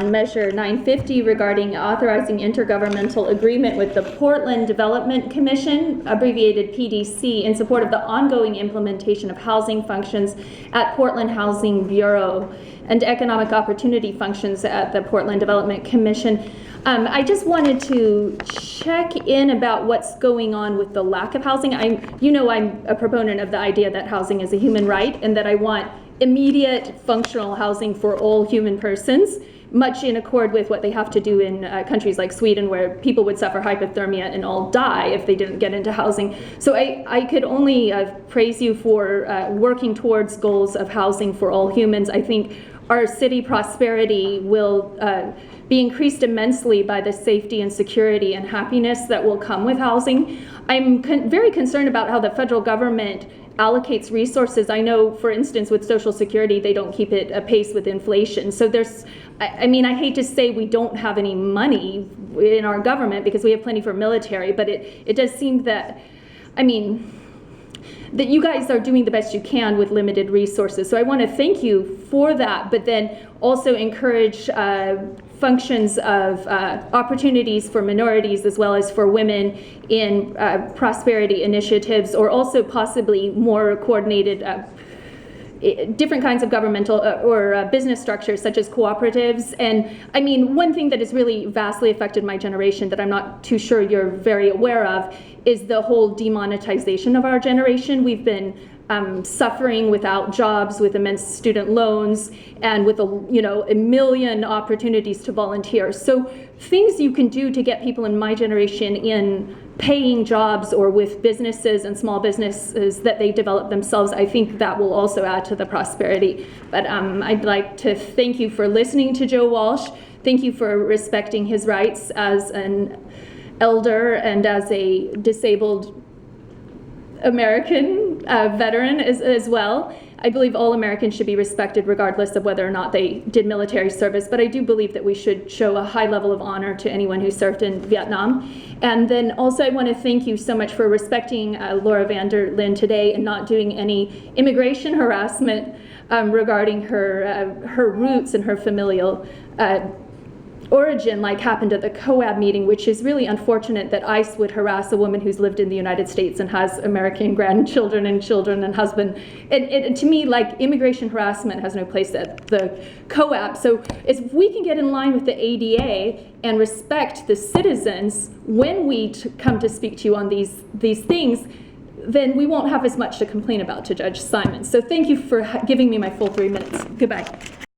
Measure 950 regarding authorizing intergovernmental agreement with the Portland Development Commission, abbreviated PDC, in support of the ongoing implementation of housing functions at Portland Housing Bureau and economic opportunity functions at the Portland Development Commission. I just wanted to check in about what's going on with the lack of housing. I'm a proponent of the idea that housing is a human right and that I want immediate functional housing for all human persons, much in accord with what they have to do in countries like Sweden, where people would suffer hypothermia and all die if they didn't get into housing. So I could only praise you for working towards goals of housing for all humans. I think our city prosperity will be increased immensely by the safety and security and happiness that will come with housing. I'm very concerned about how the federal government allocates resources. I know, for instance, with Social Security, they don't keep it apace with inflation. So I hate to say we don't have any money in our government because we have plenty for military, but it does seem that you guys are doing the best you can with limited resources. So I want to thank you for that, but then also encourage functions of opportunities for minorities as well as for women in prosperity initiatives, or also possibly more coordinated different kinds of governmental or business structures such as cooperatives. And one thing that has really vastly affected my generation that I'm not too sure you're very aware of is the whole demonetization of our generation. We've been suffering without jobs, with immense student loans, and with a million opportunities to volunteer. So things you can do to get people in my generation in paying jobs or with businesses and small businesses that they develop themselves, I think that will also add to the prosperity. But I'd like to thank you for listening to Joe Walsh. Thank you for respecting his rights as an elder and as a disabled American veteran as well. I believe all Americans should be respected regardless of whether or not they did military service, but I do believe that we should show a high level of honor to anyone who served in Vietnam. And then also I want to thank you so much for respecting Laura Vander Linde today and not doing any immigration harassment regarding her roots and her familial origin, like happened at the COAB meeting, which is really unfortunate that ICE would harass a woman who's lived in the United States and has American grandchildren and children and husband. And to me, like, immigration harassment has no place at the COAB. So if we can get in line with the ADA and respect the citizens when we come to speak to you on these things, then we won't have as much to complain about to Judge Simon. So thank you for giving me my full 3 minutes. Goodbye.